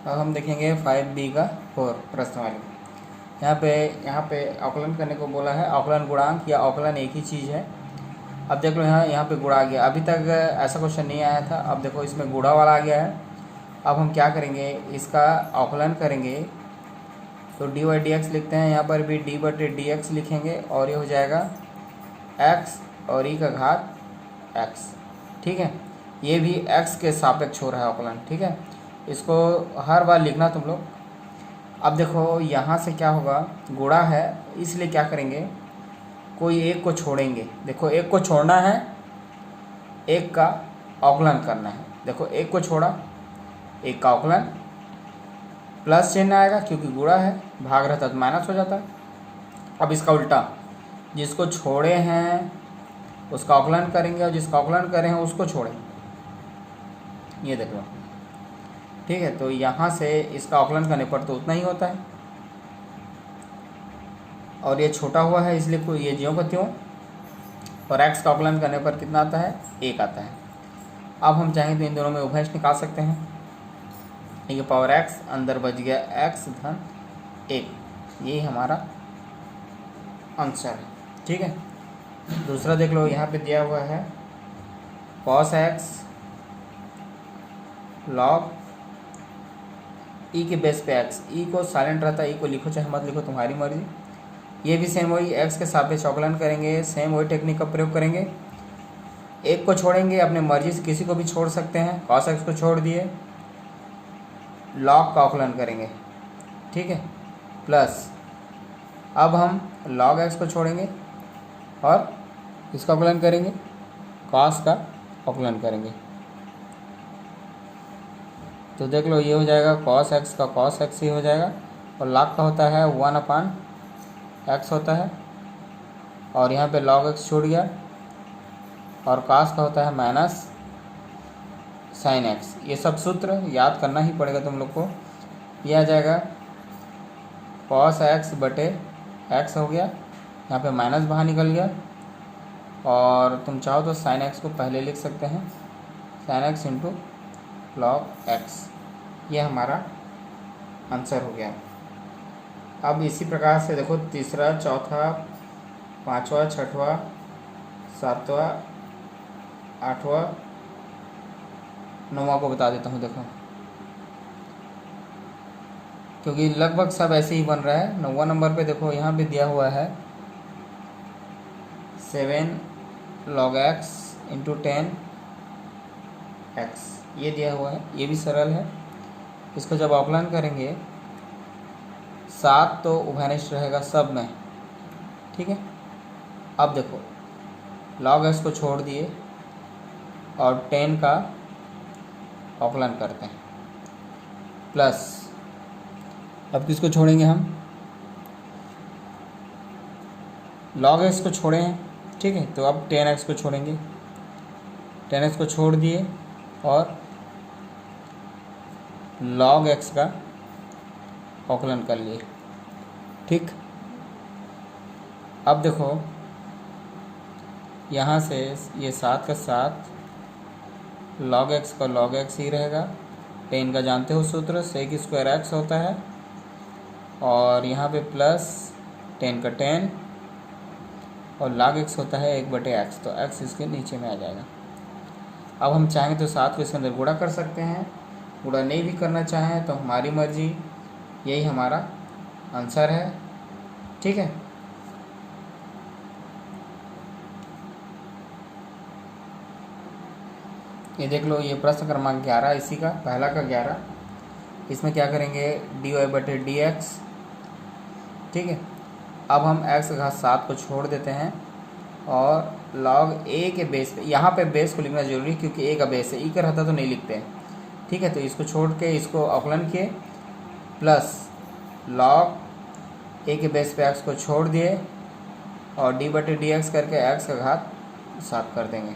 अब हम देखेंगे 5b का 4 प्रश्न वाले। यहाँ पे अवकलन करने को बोला है। अवकलन गुणांक या अवकलन एक ही चीज़ है। अब देख लो यहाँ पे गुणा आ गया। अभी तक ऐसा क्वेश्चन नहीं आया था। अब देखो इसमें गुणा वाला आ गया है। अब हम क्या करेंगे, इसका अवकलन करेंगे तो डी बाई डी एक्स लिखते हैं। यहाँ पर भी डी बटे डी एक्स लिखेंगे और ये हो जाएगा एक्स और ई का घात एक्स। ठीक है, ये भी एक्स के सापेक्ष हो रहा है अवकलन। ठीक है, इसको हर बार लिखना तुम लोग। अब देखो यहाँ से क्या होगा, गुणा है इसलिए क्या करेंगे, कोई एक को छोड़ेंगे। देखो एक को छोड़ना है, एक का अवकलन करना है। देखो एक को छोड़ा, एक का अवकलन, प्लस चिन्ह आएगा क्योंकि गुणा है, भाग रहता तो माइनस हो जाता। अब इसका उल्टा, जिसको छोड़े हैं उसका अवकलन करेंगे और जिसका अवकलन करे हैं उसको छोड़ेंगे। ये देख लो। ठीक है, तो यहाँ से इसका अवकलन करने पर तो उतना ही होता है और ये छोटा हुआ है इसलिए कोई ये ज्यों का त्यों, और x का अवकलन करने पर कितना आता है, 1 आता है। अब हम चाहें तो इन दोनों में उभयनिष्ठ निकाल सकते हैं। ये पावर x अंदर बच गया x धन 1, यही हमारा आंसर है। ठीक है, दूसरा देख लो, यहाँ पे दिया हुआ है cos x log ई के बेस पे x। ई को साइलेंट रहता है, ई को लिखो चाहे मत लिखो तुम्हारी मर्जी। ये भी सेम वही x के सापेक्ष अवकलन करेंगे, सेम वही टेक्निक का प्रयोग करेंगे। एक को छोड़ेंगे, अपने मर्जी से किसी को भी छोड़ सकते हैं। cos x को छोड़ दिए, log का अवकलन करेंगे। ठीक है, प्लस अब हम log x को छोड़ेंगे और इसका अवकलन करेंगे, cos का अवकलन करेंगे। तो देख लो ये हो जाएगा cos x का cos x ही हो जाएगा, और log का होता है 1/x होता है, और यहाँ पे log x छूट गया, और cos का होता है माइनस sin x। ये सब सूत्र याद करना ही पड़ेगा तुम लोग को। ये आ जाएगा cos x बटे x हो गया, यहाँ पे माइनस बाहर निकल गया, और तुम चाहो तो sin x को पहले लिख सकते हैं, sin x into log x। ये हमारा आंसर हो गया। अब इसी प्रकार से देखो तीसरा, चौथा, पाँचवा, छठवा, सातवां, आठवां, नौवां को बता देता हूँ। देखो क्योंकि लगभग सब ऐसे ही बन रहा है। 9वां नंबर पे देखो यहाँ पे दिया हुआ है 7 log x इंटू 10 x, ये दिया हुआ है। ये भी सरल है। इसको जब अवकलन करेंगे 7 तो उभयनिष्ठ रहेगा सब में। ठीक है, अब देखो log x को छोड़ दिए और 10 का अवकलन करते हैं, प्लस अब किसको छोड़ेंगे हम, log x को छोड़े हैं। ठीक है, तो अब 10x को छोड़ेंगे, 10x को छोड़ दिए और log x का अवकलन कर लिए। ठीक, अब देखो यहाँ से ये 7 का 7 log x का log x ही रहेगा। 10 का जानते हो सूत्र, sec स्क्वायर x होता है, और यहाँ पे प्लस 10 का 10 और log x होता है 1/x, तो x इसके नीचे में आ जाएगा। अब हम चाहेंगे तो 7 को इसके अंदर गुणा कर सकते हैं, गुणा नहीं भी करना चाहें तो हमारी मर्जी। यही हमारा आंसर है। ठीक है, ये देख लो, ये प्रश्न क्रमांक 11 इसी का, पहला का 11। इसमें क्या करेंगे, डी वाई बटे डी एक्स। ठीक है, अब हम x का घात 7 को छोड़ देते हैं और log a के बेस पे, यहाँ पे बेस को लिखना जरूरी है क्योंकि a का बेस है, ई का रहता तो नहीं लिखते हैं। ठीक है, तो इसको छोड़ के इसको अवकलन किए, प्लस log a के बेस पे x को छोड़ दिए और d बटे डी एक्स करके x का घात 7 कर देंगे।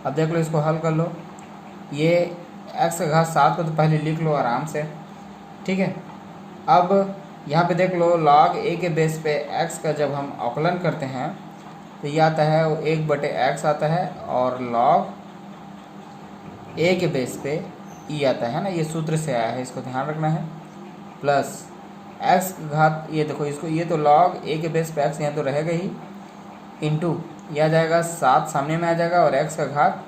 अब देख लो, इसको हल कर लो। ये x का घात 7 को तो पहले लिख लो आराम से। ठीक है, अब यहाँ पे देख लो log a के बेस पे x का जब हम अवकलन करते हैं तो ये आता है वो 1/x आता है, और log a के बेस पे ई आता है ना, ये सूत्र से आया है, इसको ध्यान रखना है। प्लस एक्स का घात, ये देखो इसको, ये तो लॉग ए के बेस पे एक्स यहाँ तो रहेगा ही, इंटू यह आ जाएगा 7 सामने में आ जाएगा और एक्स का घात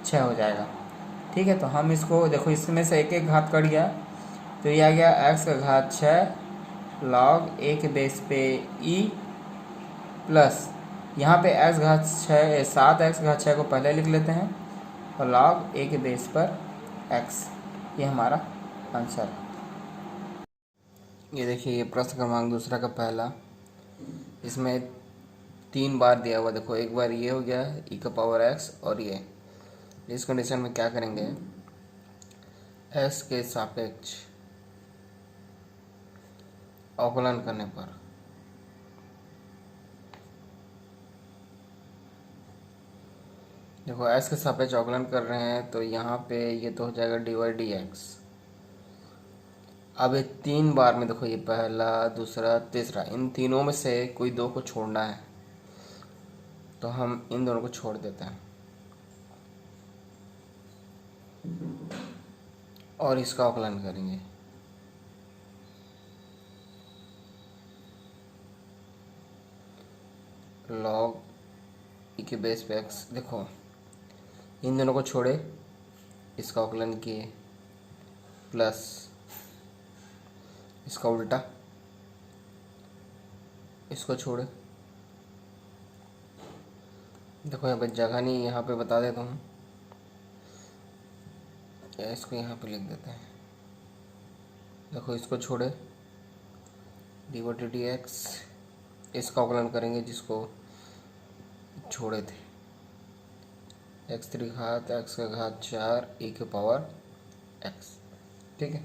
6 हो जाएगा। ठीक है, तो हम इसको देखो, इसमें से एक एक घात कट गया, तो ये आ गया एक्स का घात 6 लॉग ए के बेस पे ई, प्लस यहाँ पे एक्स घात 6 7 एक्स घात 6 को पहले लिख लेते हैं और लॉग ए के बेस पर एक्स, ये हमारा आंसर है। ये देखिए, ये प्रश्न क्रमांक दूसरा का पहला, इसमें 3 बार दिया हुआ, देखो एक बार ये हो गया ई का पावर एक्स, और ये इस कंडीशन में क्या करेंगे, एक्स के सापेक्ष अवकलन करने पर देखो एक्स के सापेक्ष अवकलन कर रहे हैं, तो यहाँ पे ये तो हो जाएगा डी वाई डी एक्स। अब ये 3 बार में देखो, ये पहला दूसरा तीसरा, इन तीनों में से कोई 2 को छोड़ना है, तो हम इन दोनों को छोड़ देते हैं और इसका अवकलन करेंगे। लॉग ई के बेस पे एक्स, देखो इन दोनों को छोड़े, इसका अवकलन किए, प्लस इसका उल्टा, इसको छोड़े, देखो यहाँ पे जगह नहीं, यहाँ पे बता देता हूँ, या इसको यहाँ पे लिख देते हैं। देखो इसको छोड़े, डी वाई डी एक्स, इसका अवकलन करेंगे जिसको छोड़े थे, एक्स 3 घात एक्स का घात 4 ई के पावर एक्स। ठीक है,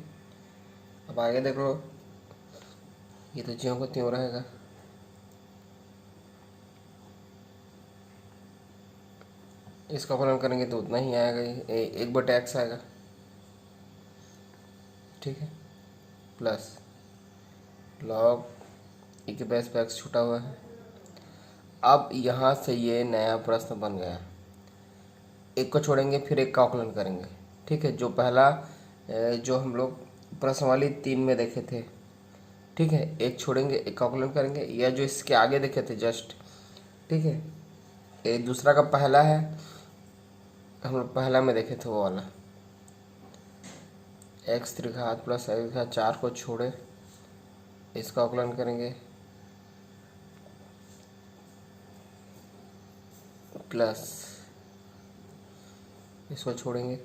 अब आगे देख लो, ये तो ज्यों को त्यों रहेगा, इसका अवकलन करेंगे तो उतना ही आएगा, ये 1/x आएगा। ठीक है, प्लस लॉग ई के बेस पे एक्स छूटा हुआ है। अब यहाँ से ये नया प्रश्न बन गया, एक को छोड़ेंगे फिर एक का अवकलन करेंगे। ठीक है, जो पहला जो हम लोग प्रश्न वाली 3 में देखे थे, ठीक है, एक छोड़ेंगे एक का अवकलन करेंगे, या जो इसके आगे देखे थे जस्ट, ठीक है, ये दूसरा का पहला है, हम लोग पहला में देखे थे वो वाला, एक्स 3 घात प्लस एक्स घात 4 को छोड़े, इसका अवकलन करेंगे, प्लस इसको छोड़ेंगे,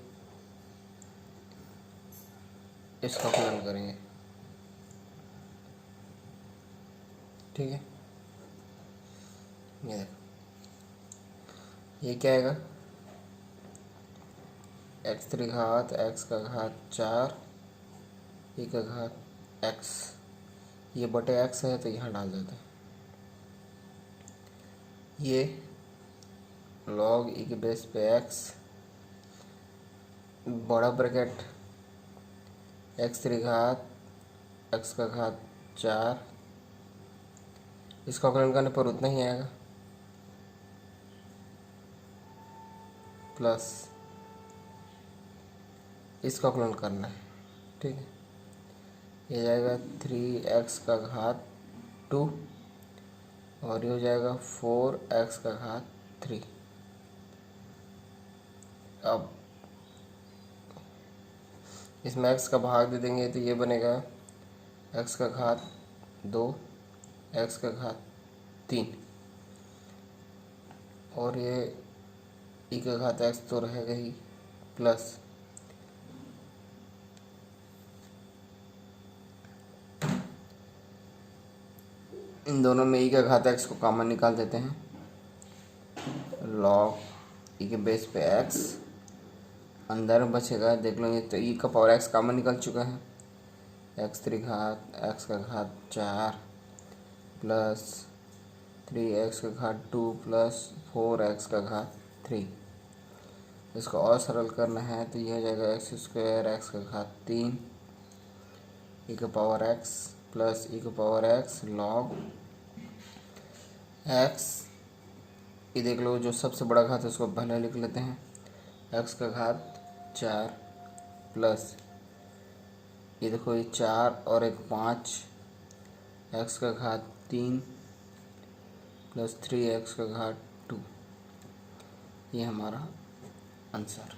इसका अवकलन करेंगे। ठीक है, ये देखो, ये क्या आएगा, एक्स 3 घात एक्स का घात 4 ई का घात एक्स, ये बटे एक्स है तो यहाँ डाल देते हैं, ये लॉग ई के बेस पे एक्स, बड़ा ब्रैकेट एक्स 3 घात एक्स का घात 4, इसका अवकलन करने पर उतना ही आएगा, प्लस इसका अवकलन करना है। ठीक है, ये जाएगा 3x का घात 2 और ये हो जाएगा 4x का घात 3। अब इसमें x का भाग दे देंगे तो ये बनेगा x का घात 2 x का घात 3 और ये e का घात x तो रहेगा ही, प्लस इन दोनों में e का घात x को कॉमन निकाल देते हैं, लॉग e के बेस पे x, अंदर में बचेगा, देख लो ये तो e का पावर x कॉमन निकल चुका है, एक्स 3 घात x का घात 4 प्लस 3x का घात 2 प्लस 4x का घात 3। इसको और सरल करना है तो यह हो जाएगा एक्स स्क्वायर एक्स का घात 3 ई का पावर x प्लस ई का पावर x लॉग x, ये देख लो जो सबसे बड़ा घात है उसको पहले लिख लेते हैं, x का घात 4 प्लस ये देखो ये 4 और एक 5 एक्स का घात 3 प्लस 3 एक्स का घात 2, ये हमारा आंसर।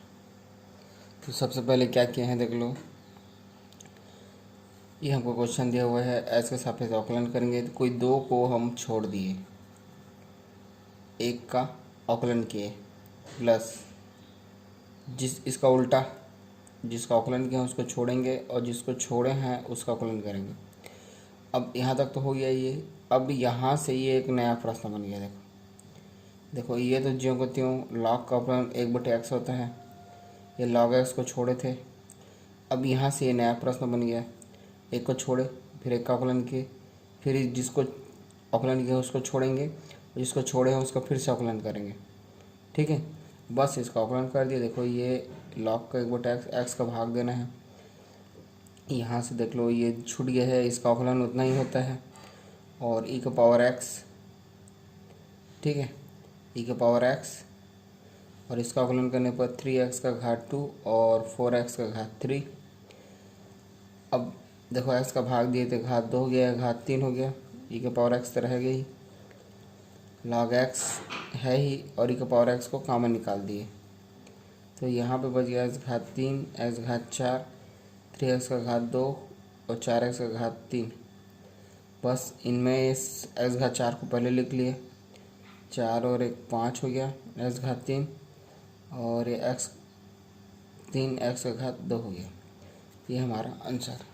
तो सबसे पहले क्या किए हैं देख लो, ये हमको क्वेश्चन दिया हुआ है एक्स के सापेक्ष अवकलन करेंगे, तो कोई दो को हम छोड़ दिए, एक का अवकलन किए प्लस इसका उल्टा, जिसका अवकलन किया उसको छोड़ेंगे और जिसको छोड़े हैं उसका अवकलन करेंगे। अब यहाँ तक तो हो गया ये। अब यहाँ से ये एक नया प्रश्न बन गया। देखो ये तो ज्यों को त्यों लॉग का अवकलन 1/x होता है, ये log x को छोड़े थे। अब यहाँ से ये नया प्रश्न बन गया, एक को छोड़े फिर एक का अवकलन किए, फिर जिसको अवकलन किया उसको छोड़ेंगे, जिसको छोड़े हैं उसको फिर से अवकलन करेंगे। ठीक है, बस इसका अवकलन कर दिया। देखो ये log का 1/x, x का भाग देना है, यहाँ से देख लो ये छूट गया है, इसका अवकलन उतना ही होता है और e का पावर x, ठीक है, e का पावर x और इसका अवकलन करने पर 3x का घात 2 और 4x का घात 3। अब देखो x का भाग दिए थे, घात 2 हो गया, घात 3 हो गया, e का पावर x तो रह गई, log x है ही और e का पावर x को कॉमन निकाल दिए, तो यहाँ पे बच गया x घात 3, x घात 4, 3x का घात 2 और 4x का घात 3। बस इनमें x घात 4 को पहले लिख लिए, 4 और एक 5 हो गया, x घात 3 और ये x 3x का घात 2 हो गया, ये हमारा आंसर।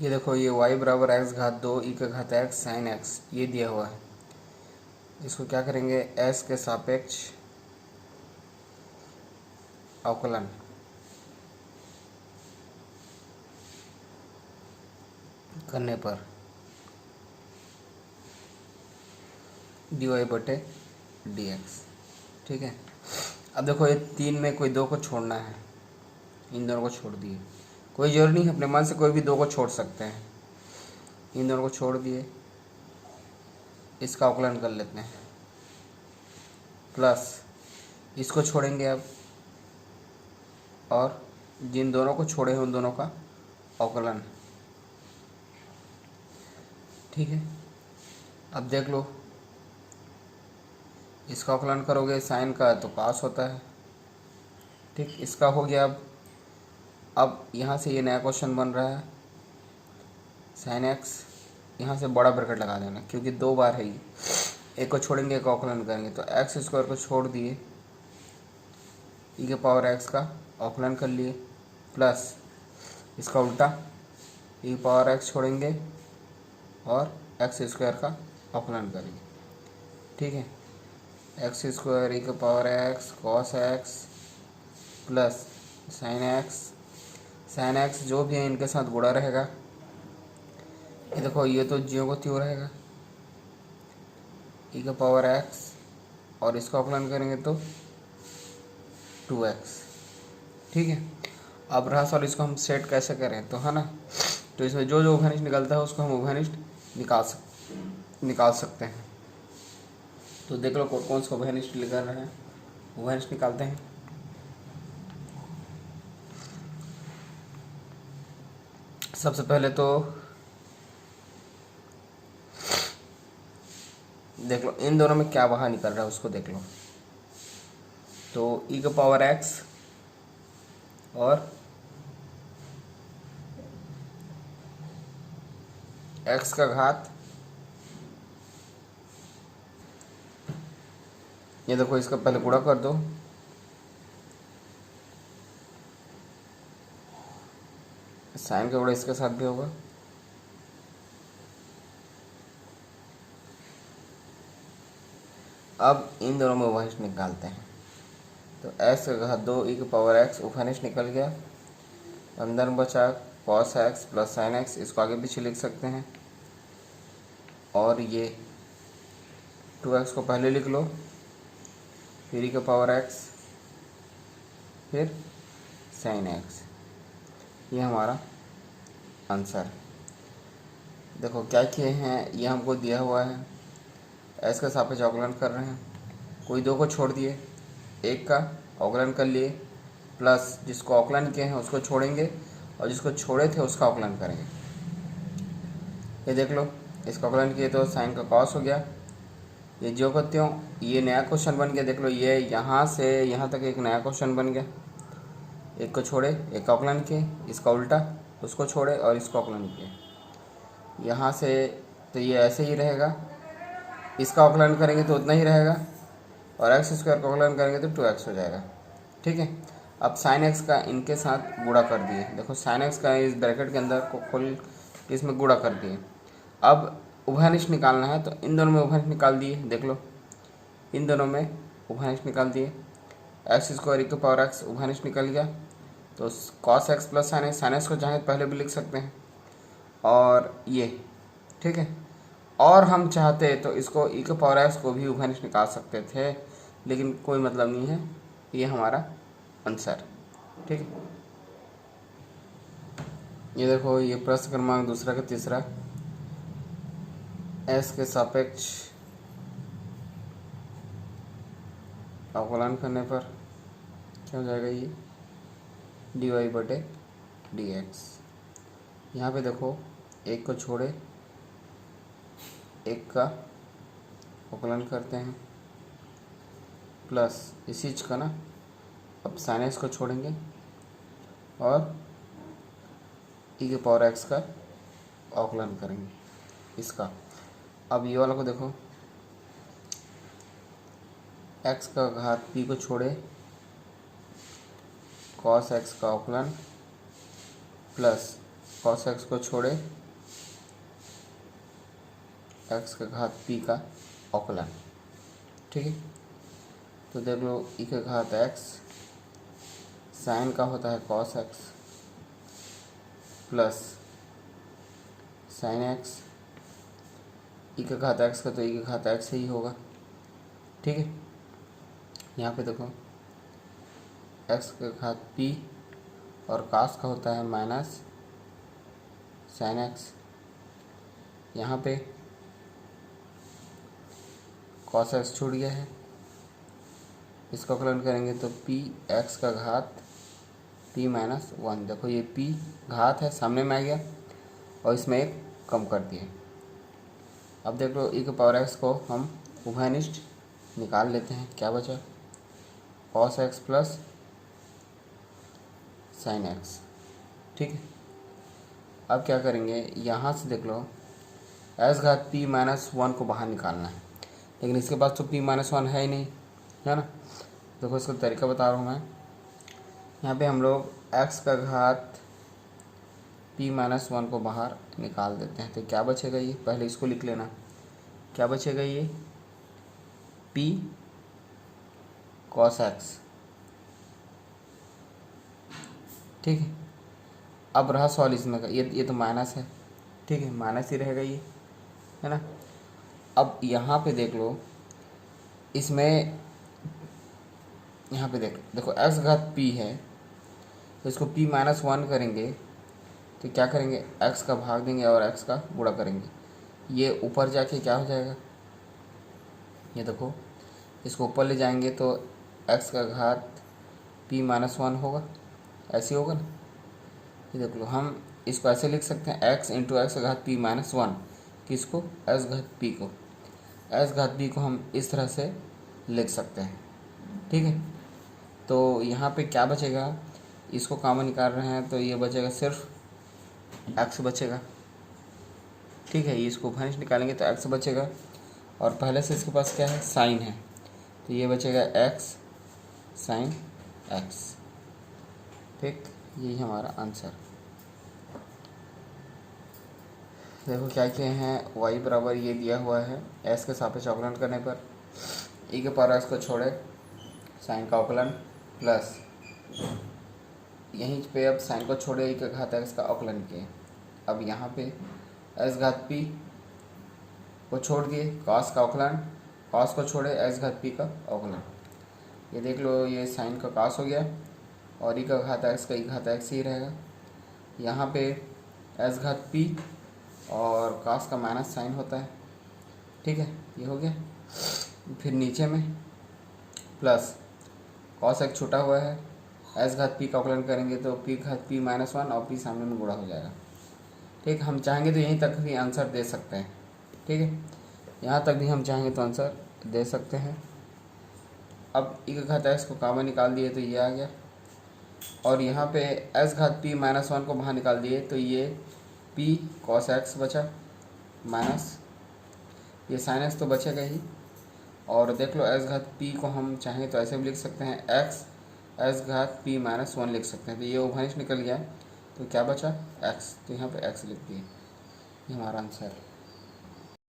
ये देखो ये y बराबर x घात 2 e का घात x साइन x ये दिया हुआ है, इसको क्या करेंगे s के सापेक्ष अवकलन करने पर dy/dx। ठीक है, अब देखो ये 3 में कोई 2 को छोड़ना है, इन दोनों को छोड़ दिए, कोई ज़रूरी नहीं, अपने मन से कोई भी 2 को छोड़ सकते हैं। इन दोनों को छोड़ दिए, इसका अवकलन कर लेते हैं प्लस इसको छोड़ेंगे अब, और जिन दोनों को छोड़े हैं उन दोनों का अवकलन। ठीक है, अब देख लो इसका अवकलन करोगे साइन का तो पास होता है। ठीक, इसका हो गया। अब यहाँ से ये नया क्वेश्चन बन रहा है साइन एक्स, यहाँ से बड़ा ब्रैकेट लगा देना क्योंकि 2 बार है ये, एक को छोड़ेंगे एक अवकलन करेंगे, तो एक्स स्क्वायर को छोड़ दिए, ई के पावर एक्स का अवकलन कर लिए प्लस इसका उल्टा ई पावर एक्स छोड़ेंगे और एक्स स्क्वायर का अवकलन करेंगे। ठीक है, एक्स स्क्वायर ई के power x cos x plus sine x, sine x जो भी है इनके साथ गुणा रहेगा। ये देखो ये तो ज्यों को त्यों रहेगा, ई का पावर एक्स और इसका अवकलन करेंगे तो 2x। ठीक है, अब रहा सवाल इसको हम सेट कैसे करें, तो है ना, तो इसमें जो जो उभयनिष्ठ निकलता है उसको हम उभयनिष्ठ निकाल सकते हैं। तो देख लो कौन सा उभयनिष्ठ निकाल रहे हैं, उभयनिष्ठ निकालते हैं। सबसे पहले तो देख लो इन दोनों में क्या बाहर निकल रहा है उसको देख लो, तो ई का पावर एक्स और एक्स का घात, ये देखो इसका पहले गुणा कर दो, साइन का गुणा इसके साथ भी होगा, अब इन दोनों में उभयनिष्ठ निकालते हैं। तो एक्स का घात 2 ई के पावर एक्स उभयनिष्ठ निकल गया, अंदर में बचा cos x plus sine x, इसको आगे पीछे लिख सकते हैं, और ये 2x को पहले लिख लो, फिर ई के पावर एक्स फिर साइन एक्स, ये हमारा आंसर। देखो क्या किए हैं, ये हमको दिया हुआ है एक्स का सापेक्ष अवकलन कर रहे हैं, कोई 2 को छोड़ दिए, एक का अवकलन कर लिए प्लस जिसको ऑकलन किए हैं उसको छोड़ेंगे और जिसको छोड़े थे उसका ऑकलन करेंगे। ये देख लो, इसका ऑकलन किए तो साइन का कॉस हो गया। ये जो करते हो ये नया क्वेश्चन बन गया। देख लो, ये यहाँ से यहाँ तक एक नया क्वेश्चन बन गया। एक को छोड़े, एक का ऑकलन किए, इसका उल्टा उसको छोड़े और इसको ऑकलन किए। यहाँ से तो ये ऐसे ही रहेगा, इसका ऑकलन करेंगे तो उतना ही रहेगा और एक्स स्क्वायर का ऑकलन करेंगे तो 2x हो जाएगा। ठीक है, अब साइन एक्स का इनके साथ गुणा कर दिए। देखो साइन एक्स का इस ब्रैकेट के अंदर को खोल इसमें गुणा कर दिए। अब उभयनिष्ठ निकालना है तो इन दोनों में उभयनिष्ठ निकाल दिए। देख लो, इन दोनों में उभयनिष्ठ निकाल दिए। एक्स स्क्वायर की पावर एक्स उभयनिष्ठ निकल गया तो cos x plus sine x को चाहे पहले भी लिख सकते हैं और ये। ठीक है, और हम चाहते तो इसको ई के पावर एक्स को भी उभयनिष्ठ निकाल सकते थे, लेकिन कोई मतलब नहीं है, ये हमारा आंसर। ठीक है, ये देखो, ये प्रश्न क्रमांक दूसरा का तीसरा, एस के सापेक्ष अवकलन करने पर क्या हो जाएगा, ये dy/dx। यहाँ पे देखो, एक को छोड़े एक का अवकलन करते हैं प्लस इस चीज का ना, अब साइन एक्स को छोड़ेंगे और ई के पावर एक्स का अवकलन करेंगे इसका। अब ये वाला को देखो, एक्स का घात पी को छोड़े कॉस एक्स का अवकलन प्लस कॉस एक्स को छोड़े एक्स का घात पी का अवकलन। ठीक है, तो देख लो, ई का घात एक्स साइन का होता है cos x plus sine x, e का घात एक्स का तो ई का घात एक्स ही होगा। ठीक है, यहाँ पे देखो, एक्स का घात पी और कास का होता है माइनस साइन एक्स। यहाँ पे कॉस एक्स छूट गया है, इसका अवकलन करेंगे तो पी एक्स का घात पी माइनस 1। देखो, ये पी घात है, सामने में आ गया और इसमें एक कम कर दिए। अब देख लो, ई के पावर एक्स को हम उभयनिष्ठ निकाल लेते हैं। क्या बचा, cos x plus sine x. ठीक है, अब क्या करेंगे, यहाँ से देख लो, एक्स घात पी माइनस 1 को बाहर निकालना है, लेकिन इसके पास तो पी माइनस 1 है ही नहीं, है ना। देखो, इसका तरीका बता रहा हूँ मैं। यहाँ पे हम लोग एक्स का घात पी माइनस 1 को बाहर निकाल देते हैं तो क्या बचेगा, ये पहले इसको लिख लेना। क्या बचेगा, ये पी कॉस एक्स। ठीक है, अब रहा सवाल इसमें का, ये तो माइनस है। ठीक है, माइनस ही रहेगा ये, है ना। अब यहाँ पे देख लो, इसमें यहाँ पे देखो एक्स घात पी है तो इसको पी माइनस 1 करेंगे तो क्या करेंगे, एक्स का भाग देंगे और एक्स का गुणा करेंगे। ये ऊपर जाके क्या हो जाएगा, ये देखो, इसको ऊपर ले जाएंगे तो एक्स का घात पी माइनस 1 होगा, ऐसे होगा ना। ये देख लो, हम इसको ऐसे लिख सकते हैं, एक्स इंटू एक्स का घात पी माइनस 1, किसको, एक्स घात पी को। एक्स घात पी को हम इस तरह से लिख सकते हैं। ठीक है, तो यहाँ पे क्या बचेगा, इसको कॉमन निकाल रहे हैं तो ये बचेगा सिर्फ एक्स बचेगा। ठीक है, ये इसको उभयनिष्ठ निकालेंगे तो एक्स बचेगा और पहले से इसके पास क्या है, साइन है, तो ये बचेगा एक्स साइन एक्स। ठीक, यही हमारा आंसर। देखो क्या किए हैं, वाई बराबर ये दिया हुआ है, एस के सापेक्ष अवकलन करने पर ई के पावर एक्स को छोड़े साइन का अवकलन प्लस यहीं पे अब साइन को छोड़े ई के घात एक्स का अवकलन किए। अब यहाँ पे एक्स घात पी को छोड़ दिए, कॉस का अवकलन, कॉस को छोड़े एक्स घात पी का अवकलन। ये देख लो, ये साइन का कॉस हो गया और ई का घात एक्स का ई घात एक्स ही रहेगा। यहाँ पे एक्स घात पी और कॉस का माइनस साइन होता है। ठीक है, ये हो गया। फिर नीचे में प्लस कॉस एक्स छूटा हुआ है एस घात पी का अवकलन करेंगे तो पी घात पी माइनस वन और पी सामने में गुणा हो जाएगा। ठीक, हम चाहेंगे तो यहीं तक भी आंसर दे सकते हैं। ठीक है, यहाँ तक भी हम चाहेंगे तो आंसर दे सकते हैं। अब ई का घात एक्स को कॉमन निकाल दिए तो ये आ गया, और यहाँ पे एस घात पी माइनस वन को बाहर निकाल दिए तो ये पी कॉस एक्स बचा, माइनस ये साइन एक्स तो बचेगा ही। और देख लो एस घात पी को हम चाहेंगे तो ऐसे भी लिख सकते हैं, एक्स एस घात पी माइनस वन लिख सकते हैं। तो ये ओवनिश निकल गया, तो क्या बचा एक्स, तो यहाँ पे एक्स लिख दिए। ये हमारा आंसर है।